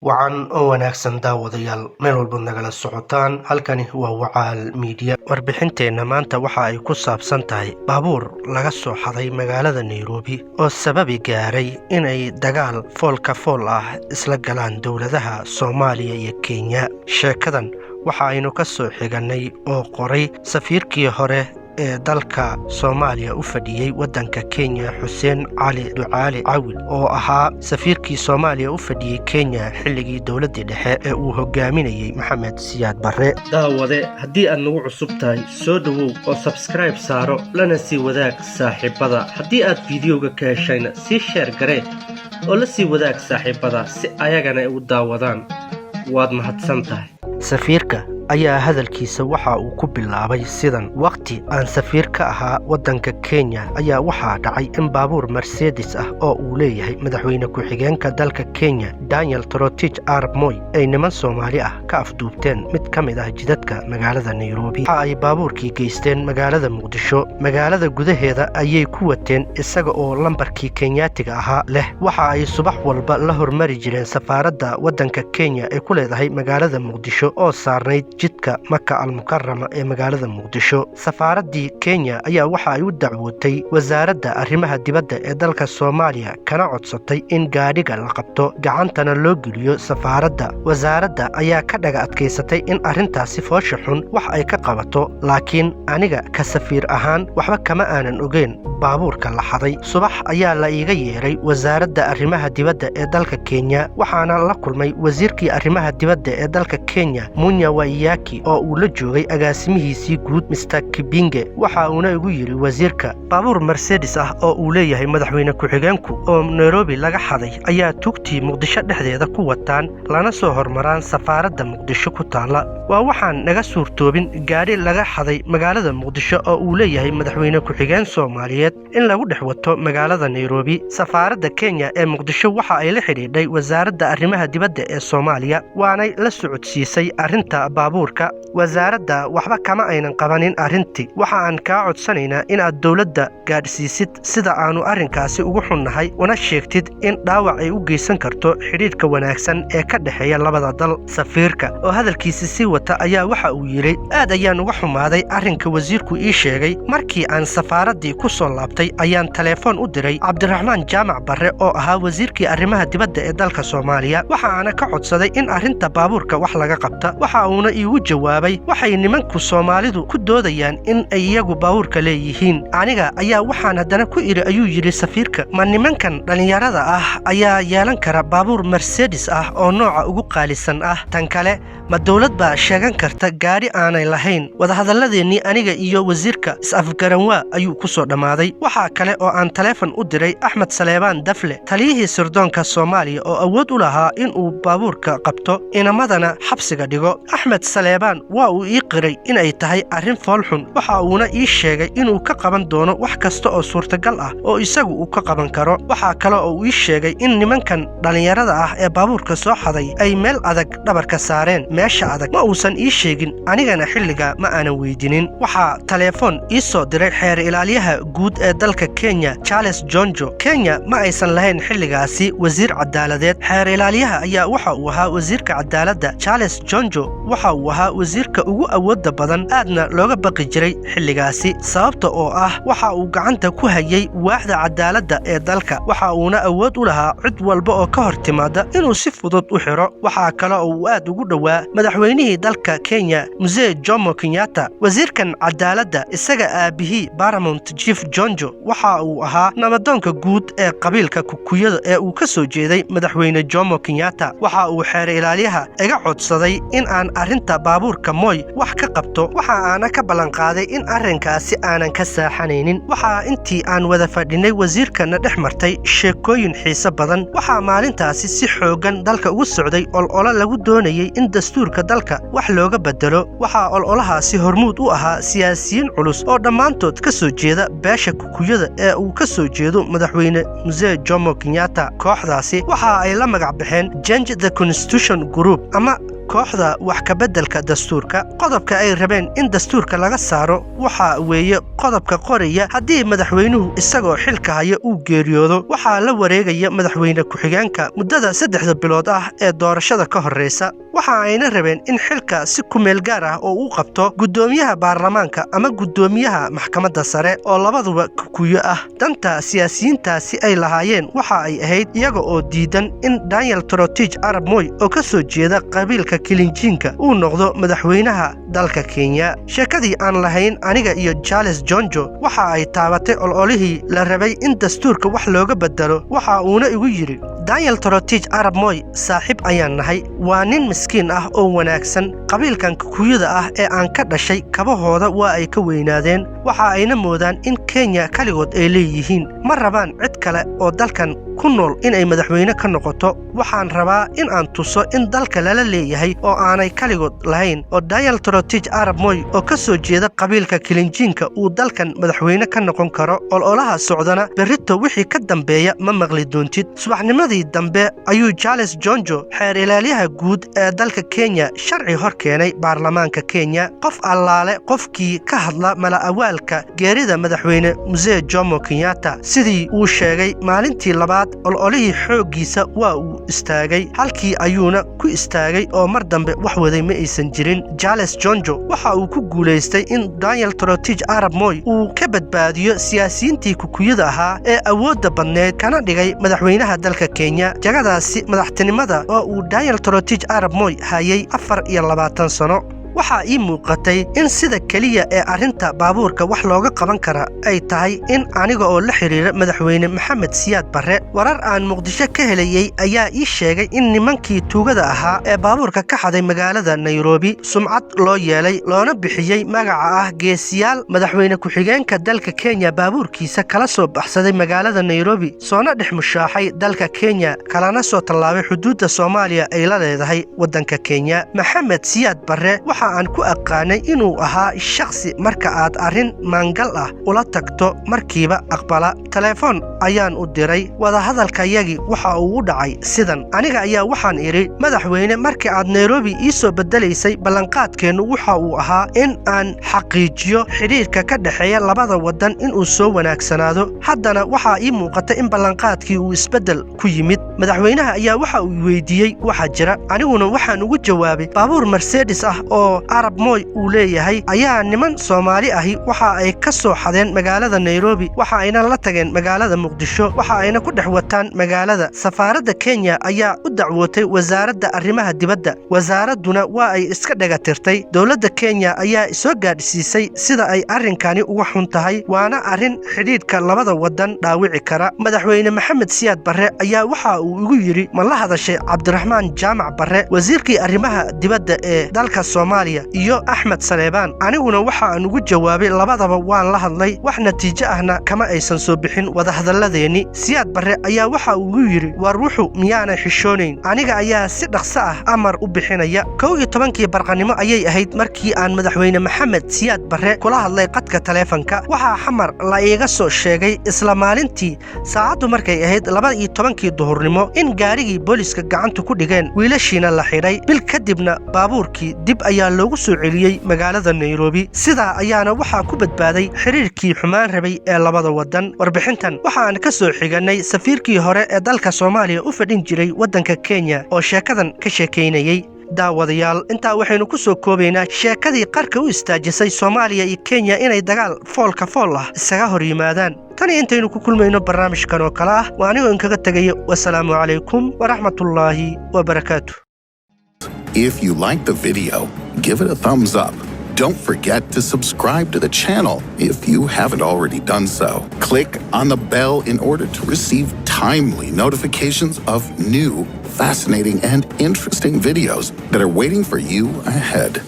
Wacan oo wanaagsan daawadayaal meel walba nagala socotaan halkani waa Wacaal Media. Warbixinteena maanta waxa ay ku saabsan tahay baabuur laga soo xaday magaalada Nairobi oo sababi gaaray inay dagaal foolka fool ah isla galaan dowladaha Soomaaliya iyo Kenya. Sheekadan waxa aynu ka soo xiganay oo qoray safiirkii hore ee dalka Soomaaliya u fadhiyay wadanka Kenya Xuseen Cali Ducaali Cawil oo ahaa safiirkii Soomaaliya u fadhiyay Kenya xilligii dowladda dhexe ee uu hogaaminayay Maxamed Siyaad Barre. Daawade haddii aad nagu cusub tahay soo dhawow oo subscribe saaro lana sii wadaag saaxiibada. Haddii aad fiidiyowga ka heshayna sii share garee oo la sii wadaag saaxiibada si ayagana ay u daawadaan. waad mahadsan tahay. Safiirka ayaa hadalkiisa waxa uu ku bilaabay sidan: waqti aan safiir ka ahaa wadanka Kenya ayaa waxaa dhacay in baabuur Mercedes ah oo uu leeyahay madaxweyne ku-xigeenka dalka Kenya Daniel Toroitich Arap Moi ay niman Soomaali ah ka afduubteen mid ka mid ah jidadka magaalada Nairobi. Waxa ay baabuurkii geysteen magaalada Muqdisho. Magaalada gudaheeda ayay ku wateen isaga oo lambarkii Kenyaatiga ahaa leh. Waxa ay subax walba la hormari jireen safaaradda wadanka Kenya ee ku leedahay magaalada Muqdisho oo saarnayd jidka Maka al-Mukarrama ee magaalada Muqdisho. Safaaraddii Kenya ayaa waxa ay u dacwootay wasaaradda arrimaha dibadda ee dalka Soomaaliya kana codsatay in gaadhiga la qabto gacantana loo geliyo safaaradda. Wasaaradda ayaa ka dhaga adkaysatay in arrintaasi foosha xun wax ay ka qabato, laakiin aniga ka safiir ahaan waxba kama aanan ogeyn baabuurka la xaday. Subax ayaa la iiga yeeray wasaaradda arrimaha dibadda ee dalka Kenya, waxaana la kulmay wasiirkii arrimaha dibadda ee dalka Kenya Munya Waiyaki oo uu la joogay agaasimihiisii guud Mr. Kibinge. Waxa uuna igu yiri wasiirka, baabuur Mercedes ah oo uu leeyahay madaxweyne ku-xigeenku oo Nairobi laga xaday ayaa tugtii Muqdisho dhexdeeda ku wataan lana soo hormaraan safaaradda Muqdisho ku taala. Waa waxaan naga suurtoobin gaadhi laga xaday magaalada Muqdisho oo uu leeyahay madaxweyne ku-xigeen Soomaaliyeed in lagu dhex wato magaalada Nairobi. Safaaradda Kenya ee Muqdisho waxa ay la xidhiidhay wasaaradda arrimaha dibadda ee Soomaaliya waanay la socodsiisay arrinta baabuurka. Wasaaradda waxba kama aynan qabanin arrintii. Waxa aan kaa codsanaynaa inaad dowladda gaadhsiisid sida aanu arrinkaasi ugu xunnahay una sheegtid in dhaawac ay u geysan karto xidhiidhka wanaagsan ee ka dhexeeya labada dal. Safiirka oo hadalkiisa sii wata ayaa waxa uu yidhi, aad ayaan uga xumaaday arrinka wasiirku ii sheegay. Markii aan safaaraddii ku soo laabtay ayaan telefoon u diray Cabdiraxmaan Jaamac Barre oo ahaa wasiirkii arrimaha dibadda ee dalka Soomaaliya. Waxa aan ka codsaday in arrinta baabuurka wax laga qabta. Waxa uuna iigu jawaabay, waxay nimanku Soomaalidu ku doodayaan in ay iyagu baabuurka leeyihiin. Aniga ayaa waxaan haddana ku iri ayuu yidhi safiirka, ma nimankan dhallinyarada ah ayaa yeelan kara baabuur Mercedes ah oo nooca ugu qaalisan ah? Tan kale, ma dowlad baa sheegan karta gaadhi aanay lahayn? Wadahadalladeennii aniga iyo wasiirka is-afgaranwaa ayuu ku soo dhammaaday. Waxaa kale oo aan teleefon u diray Axmed Saleebaan Dafle, taliyihii sirdoonka Soomaaliya oo awood u lahaa in uu baabuurka qabto inamadana xabsiga dhigo. Axmed Saleebaan waa uu ii qiray inay tahay arrin fool xun. Waxa uuna ii sheegay inuu ka qaban doono wax kasta oo suurtagal ah oo isagu uu ka qaban karo. Waxaa kale oo uu ii sheegay in nimankan dhallinyarada ah ee baabuurka soo xaday ay meel adag dhabarka saareen. Meesha adag ma uusan ii sheegin, anigana xilliga ma aanan weydinin. Waxaa telefoon ii soo diray xeer ilaaliyaha guud ee dalka Kenya Charles Jonjo. Kenya ma aysan lahayn xilligaasi wasiir cadaaladeed. Xeer ilaaliyaha ayaa waxa uu ahaa wasiirka cadaaladda. Charles Jonjo waxa uu ahaa wasiirka ugu awoodda badan, aadna looga baqi jiray xilligaasi sababta oo ah waxa uu gacanta ku hayay waaxda cadaaladda ee dalka. Waxa uuna awood u lahaa cid walba oo ka hor timaada inuu si fudud u xiro. Waxaa kale oo uu aad ugu dhowaa madaxweynihii dalka Kenya Mzee Jomo Kenyatta. Wasiirkan cadaaladda isaga aabihii Paramount Chief Jonjo waxa uu ahaa nabadoonka guud ee qabiilka Kukuyada ee uu ka soo jeeday madaxweyne Jomo Kenyatta. Waxa uu xeer ilaaliyaha iga codsaday in aan arrinta baabuurka Moi wax ka qabto. Waxa aan ka ballan qaaday in arrinkaasi aanan ka saaxanaynin. Waxa intii aan wada fadhinay wasiirkana dhex martay sheekooyin xiiso badan. Waxa maalintaasi si xoogan dalka ugu socday olole lagu doonayay in dastuurka dalka wax looga bedelo. Waxa ololahaasi hormuud u ahaa siyaasiyiin culus oo dhammaantood ka soo jeeda beesha Kukuyada ee uu ka soo jeedo madaxweyne Mzee Jomo Kenyatta. Kooxdaasi waxa ay la magac baxeen Change the Constitution Group ama kooxda wax ka beddelka dastuurka. Qodobka ay rabeen in dastuurka laga saaro waxa weeye qodobka qoraya haddii madaxweynuhu isagoo xilka haya uu geeriyoodo waxaa la wareegaya madaxweyne ku-xigeenka muddada 3 bilood ah ee doorashada ka horreysa. waxa ayna rabeen in xilka si kumeel gaar ah oo uu qabto guddoomiyaha baarlamaanka ama guddoomiyaha maxkamadda sare oo labaduba kuyo ah. danta siyaasiyiintaasi ay lahaayeen waxa ay ahayd iyaga oo diidan in Daniel Toroitich Arap Moi oo ka soo jeeda qabiilka Kilinjiinka uu noqdo madaxweynaha dalka Kenya. sheekadii aan lahayn aniga iyo Charles Jonjo waxa ay taabatay ololihii la rabay in dastuurka wax looga bedelo. waxa uuna igu yiri Daniel Toroitich Arap Moi saaxiib ayaan nahay, waa nin miskiin ah oo wanaagsan. qabiilkan kuyada ah ee aan ka dhashay kabahooda waa ay ka weynaadeen. waxa ayna moodaan in Kenya kaligood ay leeyihiin, ma rabaan cid kale oo dalkan ku nool inay madaxweyne ka noqoto. waxaan rabaa in aan tuso in dalka lala leeyahay oo aanay kaligood lahayn, oo Daniel Toroitich Arap Moi oo ka soo jeeda qabiilka Kilinjiinka uu dalkan madaxweyne ka noqon karo. ololaha socdana berrito wixii ka dambeeya ma maqli doontid. subaxnimadii dambe ayuu Charles Jonjo xeer ilaaliyaha guud ee dalka Kenya sharci hor keenay baarlamaanka Kenya. qof allaale qofkii ka hadla mala awaalka geerida madaxweyne Mzee Jomo Kenyatta sidii uu sheegay maalintii labaad ololihii xooggiisa waa uu istaagay, halkii ayuuna ku istaagay oo mar dambe wax waday ma aysan jirin. Charles Jonjo waxa uu ku guulaystay in Daniel Toroitich Arap Moi uu ka badbaadiyo siyaasiyiintii kukuyada ahaa ee awoodda badneed kana dhigay madaxweynaha dalka Kenya. jagadaasi madaxtinimada oo uu Daniel Toroitich Arap Moi hayay 24 sano. waxaa ii muuqatay in sida keliya ee arrinta baabuurka wax looga qaban kara ay tahay in aniga oo la xiriira madaxweyne Maxamed Siyaad Barre. warar aan Muqdisho ka helayay ayaa ii sheegay in nimankii tuugada ahaa ee baabuurka ka xaday magaalada Nairobi sumcad loo yeelay loona bixiyey magaca ah geesiyaal. madaxweyne ku-xigeenka dalka Kenya baabuurkiisa kala soo baxsaday magaalada Nairobi soona dhex mushaaxay dalka Kenya kalana soo tallaabay xuduudda Soomaaliya ay la leedahay waddanka Kenya. Maxamed Siyaad Barre aan ku aqaanay inuu ahaa shakhsi marka aad arrin maangal ah ula tagto markiiba aqbala. telefoon ayaan u diray. wadahadalkayagii waxa uu u dhacay sidan. aniga ayaa waxaan idhi madaxweyne, markii aad Nairobi ii soo bedelaysay ballanqaadkeennu waxa uu ahaa in aan xaqiijiyo xidhiirka ka dhexeeya labada waddan inuu soo wanaagsanaado. haddana waxaa ii muuqata in ballanqaadkii uu isbeddel ku yimid. madaxweynaha ayaa waxa uu weydiiyey waxa jira. aniguna waxaan ugu jawaabay baabuur Mercedes ah oo Arap Moi uu leeyahay ayaa niman Soomaali ahi waxa ay ka soo xadeen magaalada Nairobi, waxa ayna la tageen magaalada Muqdisho, waxa ayna ku dhex wataan magaalada. safaaradda Kenya ayaa u dacwootay wasaaradda arrimaha dibadda. wasaaraduna waa ay iska dhagatirtay. dowladda Kenya ayaa soo gaadhsiisay sida ay arrinkani uga xun tahay, waana arrin xidhiidhka labada waddan dhaawici kara. madaxweyne Maxamed Siyaad Barre ayaa waxa uu igu yiri ma la hadashay Cabdiraxmaan Jaamac Barre, wasiirkii arrimaha dibadda ee dalka Soomaaliya iyo Axmed Saleebaan. aniguna waxa aan ugu jawaabay labadaba waan la hadlay, wax natiijo ahna kama aysan soo bixin wadahadalladeeni. Siyaad Barre ayaa waxa uu yiri war wuxuu miyaanay xishoonayn, aniga ayaa si dhaqso ah amar u bixinaya. 11kii barqanimo ayay ahayd markii aan madaxweyne Maxamed Siyaad Barre kula hadlay qadka teleefanka. waxaa xamar la iiga soo sheegay isla maalintii saacadu markay ahayd 12kii duhurnimo in gaarigii booliska gacanta ku dhigeen, wiilashiina la xidhay. bil kadibna baabuurkii dib ayaa loogu soo celiyey magaalada Nairobi. sidaa ayaana waxaa ku badbaaday xiriirkii xumaan rabay ee labada waddan. warbixintan waxaan ka soo xiganay safiirkii hore ee dalka Soomaaliya u fadhin jiray waddanka Kenya oo sheekadan ka sheekaynayay. daawadayaal, intaa waxaynu ku soo koobaynaa sheekadii qarka u istaajisay Soomaaliya iyo Kenya inay dagaal foolka fool ah isaga hor yimaadaan. tani intaynu ku kulmayno barnaamijkan oo kale ah waa anigoo inkaga tagayo. wasalaamu calaykum waraxmatullaahi wabarakaatuh. If you liked the video, give it a thumbs up. Don't forget to subscribe to the channel if you haven't already done so. Click on the bell in order to receive timely notifications of new, fascinating, and interesting videos that are waiting for you ahead.